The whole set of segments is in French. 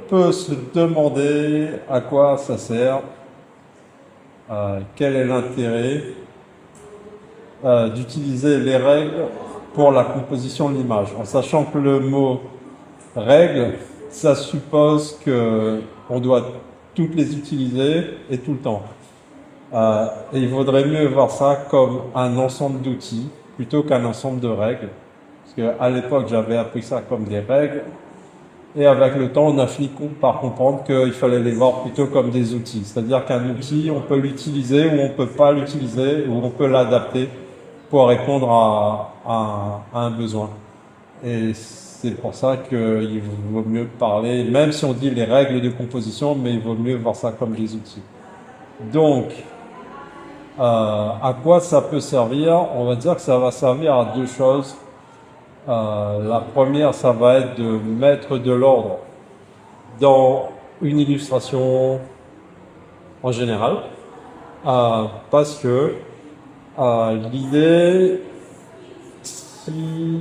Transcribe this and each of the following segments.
peut se demander à quoi ça sert, quel est l'intérêt d'utiliser les règles pour la composition de l'image, en sachant que le mot règle, ça suppose qu'on doit toutes les utiliser et tout le temps. Et il vaudrait mieux voir ça comme un ensemble d'outils plutôt qu'un ensemble de règles. Parce qu'à l'époque, j'avais appris ça comme des règles. Et avec le temps, on a fini par comprendre qu'il fallait les voir plutôt comme des outils. C'est-à-dire qu'un outil, on peut l'utiliser ou on peut pas l'utiliser, ou on peut l'adapter pour répondre à un besoin. Et c'est pour ça qu'il vaut mieux parler, même si on dit les règles de composition, mais il vaut mieux voir ça comme des outils. Donc, à quoi ça peut servir? On va dire que ça va servir à deux choses. La première, ça va être de mettre de l'ordre dans une illustration en général, parce que l'idée, si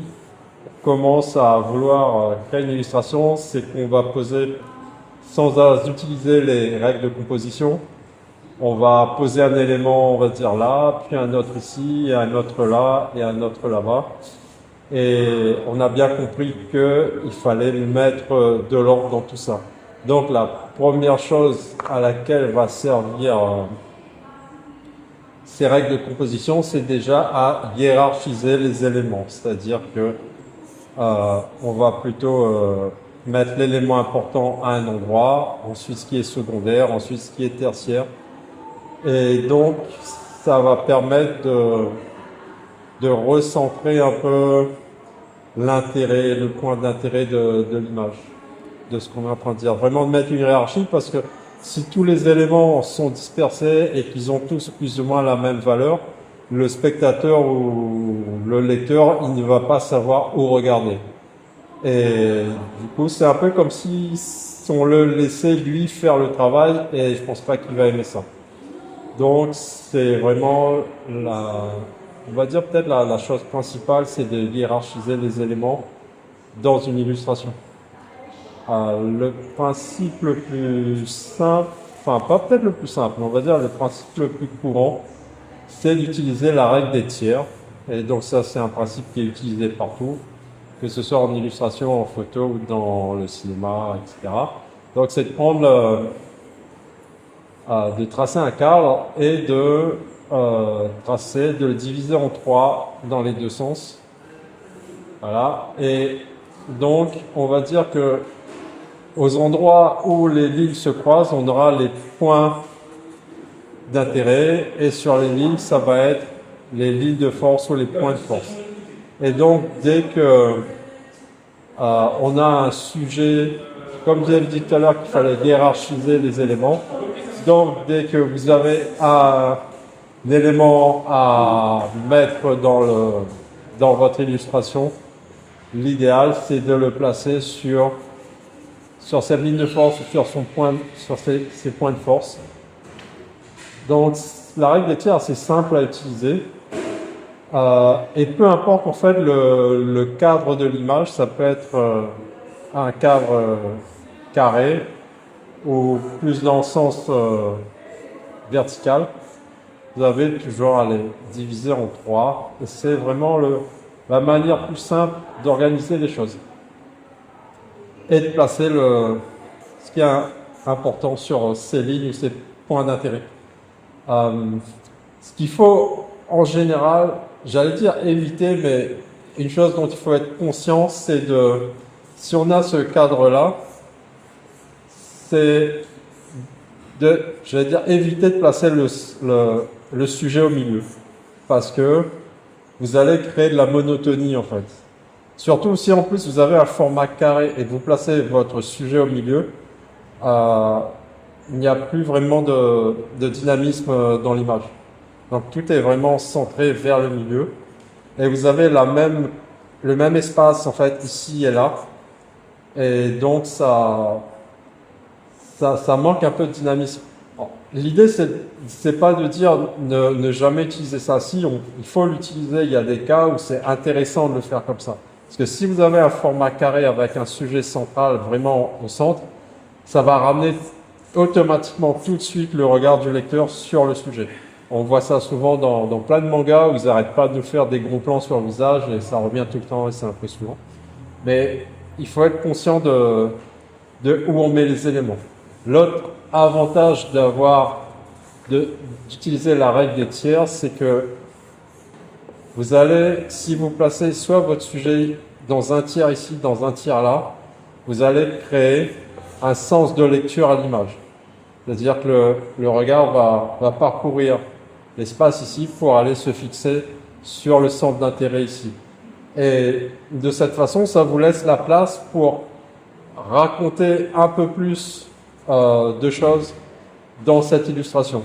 on commence à vouloir créer une illustration, c'est qu'on va poser, sans utiliser les règles de composition, on va poser un élément, on va dire là, puis un autre ici, un autre là et un autre là-bas. Et on a bien compris qu'il fallait mettre de l'ordre dans tout ça. Donc la première chose à laquelle va servir ces règles de composition, c'est déjà à hiérarchiser les éléments. C'est-à-dire que on va plutôt mettre l'élément important à un endroit, ensuite ce qui est secondaire, ensuite ce qui est tertiaire. Et donc ça va permettre de recentrer un peu l'intérêt, le point d'intérêt de l'image, de ce qu'on est en train de dire. Vraiment de mettre une hiérarchie, parce que si tous les éléments sont dispersés et qu'ils ont tous plus ou moins la même valeur, le spectateur ou le lecteur, il ne va pas savoir où regarder. Et du coup, c'est un peu comme si on le laissait lui faire le travail, et je pense pas qu'il va aimer ça. Donc, c'est vraiment on va dire peut-être la chose principale, c'est de hiérarchiser les éléments dans une illustration. Le principe le plus simple, enfin pas peut-être le plus simple, mais on va dire le principe le plus courant, c'est d'utiliser la règle des tiers. Et donc ça, c'est un principe qui est utilisé partout, que ce soit en illustration, en photo ou dans le cinéma, etc. Donc c'est de prendre, de tracer un cadre et de le diviser en 3 dans les deux sens. Voilà. Et donc, on va dire que aux endroits où les lignes se croisent, on aura les points d'intérêt, et sur les lignes, ça va être les lignes de force ou les points de force. Et donc, dès que on a un sujet, comme j'avais dit tout à l'heure qu'il fallait hiérarchiser les éléments, donc dès que vous avez un élément à mettre dans votre illustration, l'idéal c'est de le placer sur cette ligne de force ou sur ses points de force. Donc la règle des tiers, c'est simple à utiliser, et peu importe en fait le cadre de l'image, ça peut être un cadre carré ou plus dans le sens vertical. Vous avez toujours à les diviser en 3, et c'est vraiment la manière plus simple d'organiser les choses et de placer ce qui est important sur ces lignes ou ces points d'intérêt. Ce qu'il faut en général, j'allais dire éviter, mais une chose dont il faut être conscient, c'est si on a ce cadre-là, c'est j'allais dire, éviter de placer le sujet au milieu, parce que vous allez créer de la monotonie en fait. Surtout si en plus vous avez un format carré et que vous placez votre sujet au milieu, il n'y a plus vraiment de dynamisme dans l'image. Donc tout est vraiment centré vers le milieu, et vous avez le même espace en fait ici et là, et donc ça manque un peu de dynamisme. L'idée, c'est pas de dire ne jamais utiliser ça. Il faut l'utiliser. Il y a des cas où c'est intéressant de le faire comme ça. Parce que si vous avez un format carré avec un sujet central vraiment au centre, ça va ramener automatiquement tout de suite le regard du lecteur sur le sujet. On voit ça souvent dans plein de mangas où ils n'arrêtent pas de faire des gros plans sur le visage et ça revient tout le temps et c'est impressionnant. Mais il faut être conscient de où on met les éléments. L'autre avantage d'utiliser la règle des tiers, c'est que vous allez, si vous placez soit votre sujet dans un tiers ici, dans un tiers là, vous allez créer un sens de lecture à l'image. C'est-à-dire que le regard va parcourir l'espace ici pour aller se fixer sur le centre d'intérêt ici. Et de cette façon, ça vous laisse la place pour raconter un peu plus de choses dans cette illustration.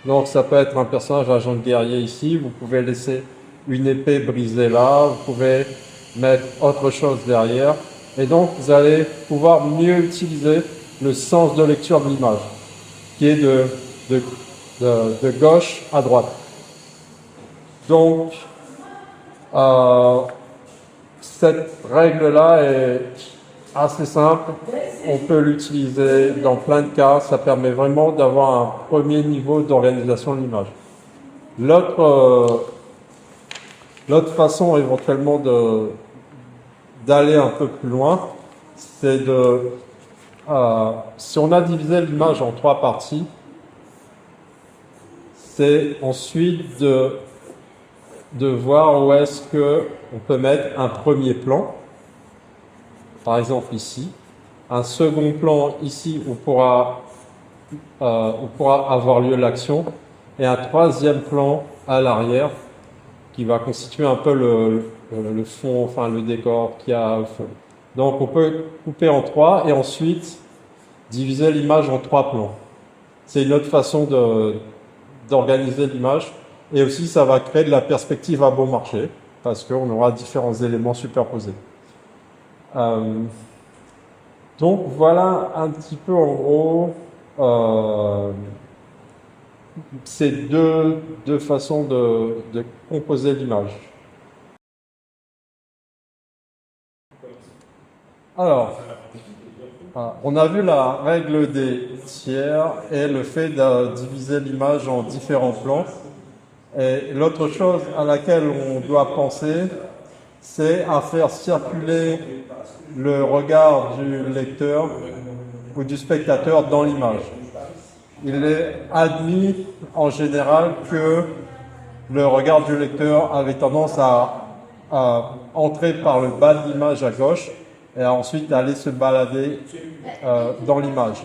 Donc ça peut être un personnage agent de guerrier ici, vous pouvez laisser une épée brisée là, vous pouvez mettre autre chose derrière, et donc vous allez pouvoir mieux utiliser le sens de lecture de l'image, qui est de gauche à droite. Donc, cette règle-là est assez simple. On peut l'utiliser dans plein de cas. Ça permet vraiment d'avoir un premier niveau d'organisation de l'image. L'autre façon éventuellement d'aller un peu plus loin, c'est si on a divisé l'image en 3 parties, c'est ensuite de voir où est-ce qu'on peut mettre un premier plan, par exemple ici, un second plan ici où pourra avoir lieu l'action, et un troisième plan à l'arrière qui va constituer un peu le fond, enfin le décor qu'il y a au fond. Donc on peut couper en 3 et ensuite diviser l'image en 3 plans. C'est une autre façon d'organiser l'image. Et aussi, ça va créer de la perspective à bon marché, parce qu'on aura différents éléments superposés. Donc, voilà un petit peu, en gros, ces deux façons de composer l'image. Alors, on a vu la règle des tiers et le fait de diviser l'image en différents plans. Et l'autre chose à laquelle on doit penser, c'est à faire circuler le regard du lecteur ou du spectateur dans l'image. Il est admis en général que le regard du lecteur avait tendance à entrer par le bas de l'image à gauche et à ensuite aller se balader dans l'image.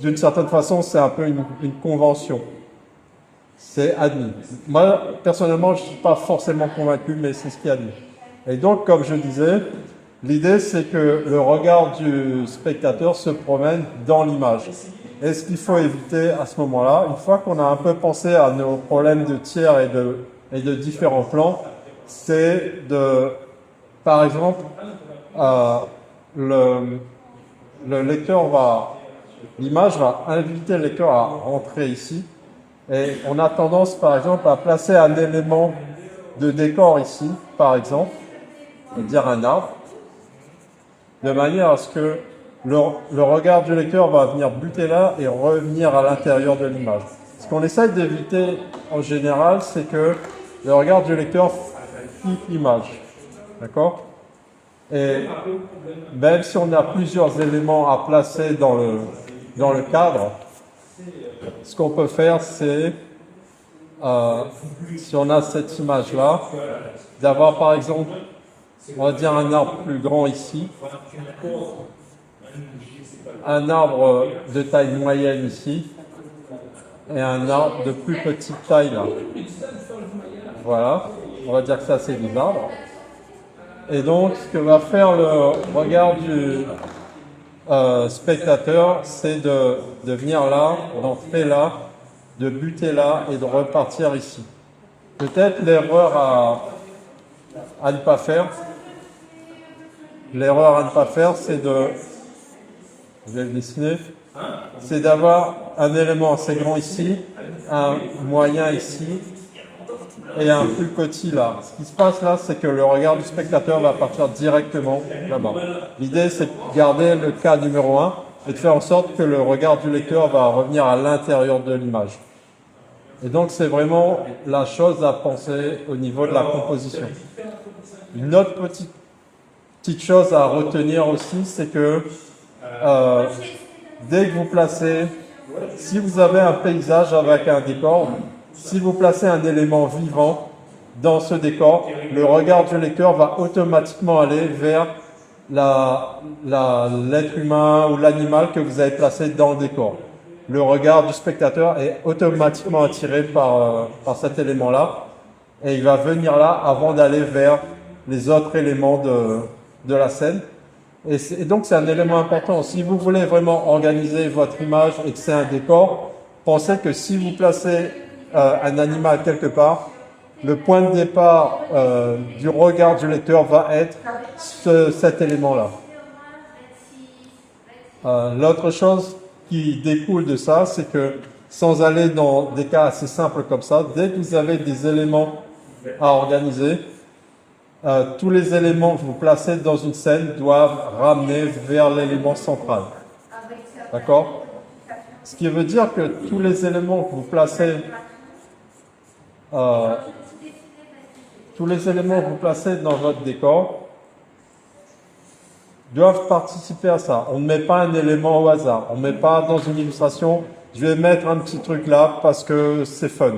D'une certaine façon, c'est un peu une convention. C'est admis. Moi, personnellement, je ne suis pas forcément convaincu, mais c'est ce qui est admis. Et donc, comme je disais, l'idée, c'est que le regard du spectateur se promène dans l'image. Et ce qu'il faut éviter à ce moment-là, une fois qu'on a un peu pensé à nos problèmes de tiers et de différents plans, c'est par exemple, l'image va inviter le lecteur à rentrer ici. Et on a tendance, par exemple, à placer un élément de décor ici, par exemple, dire un arbre, de manière à ce que le regard du lecteur va venir buter là et revenir à l'intérieur de l'image. Ce qu'on essaye d'éviter en général, c'est que le regard du lecteur quitte l'image. D'accord ? Et même si on a plusieurs éléments à placer dans le cadre, ce qu'on peut faire, c'est, si on a cette image-là, d'avoir par exemple, on va dire un arbre plus grand ici, un arbre de taille moyenne ici, et un arbre de plus petite taille là. Voilà, on va dire que ça c'est des arbres. Et donc, ce que va faire le regard du spectateur, c'est de venir là, d'entrer là, de buter là et de repartir ici. Peut-être l'erreur à ne pas faire. L'erreur à ne pas faire, c'est je vais le dessiner, c'est d'avoir un élément assez grand ici, un moyen ici et un plus petit là. Ce qui se passe là, c'est que le regard du spectateur va partir directement là-bas. L'idée, c'est de garder le cas numéro 1 et de faire en sorte que le regard du lecteur va revenir à l'intérieur de l'image. Et donc, c'est vraiment la chose à penser au niveau de la composition. Une autre petite chose à retenir aussi, c'est que dès que vous placez, si vous avez un paysage avec un décor, si vous placez un élément vivant dans ce décor, le regard du lecteur va automatiquement aller vers l'être humain ou l'animal que vous avez placé dans le décor. Le regard du spectateur est automatiquement attiré par cet élément-là et il va venir là avant d'aller vers les autres éléments de la scène. Et donc c'est un élément important. Si vous voulez vraiment organiser votre image et que c'est un décor, pensez que si vous placez un animal quelque part, le point de départ du regard du lecteur va être cet élément-là. L'autre chose qui découle de ça, c'est que sans aller dans des cas assez simples comme ça, dès que vous avez des éléments à organiser, tous les éléments que vous placez dans une scène doivent ramener vers l'élément central. D'accord? Ce qui veut dire que tous les éléments que vous placez dans votre décor doivent participer à ça. On ne met pas un élément au hasard. On ne met pas dans une illustration, je vais mettre un petit truc là parce que c'est fun.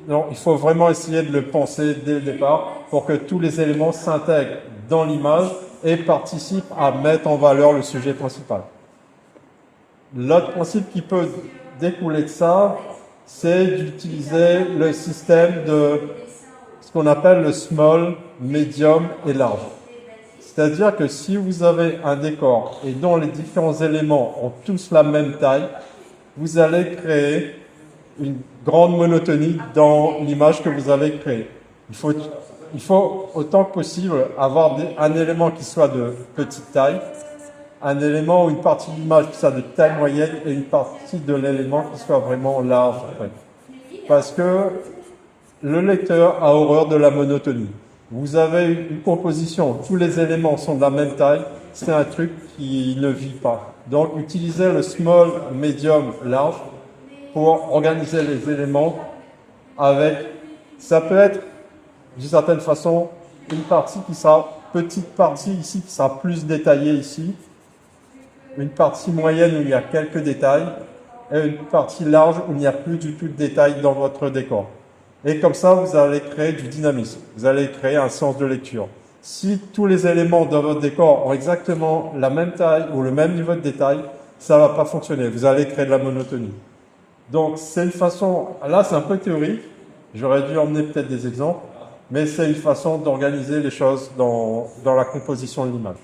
Non, il faut vraiment essayer de le penser dès le départ pour que tous les éléments s'intègrent dans l'image et participent à mettre en valeur le sujet principal. L'autre principe qui peut découler de ça, c'est d'utiliser le système de ce qu'on appelle le small, medium et large. C'est-à-dire que si vous avez un décor et dont les différents éléments ont tous la même taille, vous allez créer une grande monotonie dans l'image que vous avez créée. Il faut autant que possible avoir un élément qui soit de petite taille, un élément ou une partie de l'image qui soit de taille moyenne et une partie de l'élément qui soit vraiment large. Parce que le lecteur a horreur de la monotonie. Vous avez une composition, tous les éléments sont de la même taille, c'est un truc qui ne vit pas. Donc utilisez le small, medium, large pour organiser les éléments avec, ça peut être d'une certaine façon une partie qui sera, petite partie ici qui sera plus détaillée ici, une partie moyenne où il y a quelques détails et une partie large où il n'y a plus du tout de détails dans votre décor. Et comme ça, vous allez créer du dynamisme, vous allez créer un sens de lecture. Si tous les éléments dans votre décor ont exactement la même taille ou le même niveau de détail, ça ne va pas fonctionner, vous allez créer de la monotonie. Donc c'est une façon, là c'est un peu théorique, j'aurais dû emmener peut-être des exemples, mais c'est une façon d'organiser les choses dans la composition de l'image.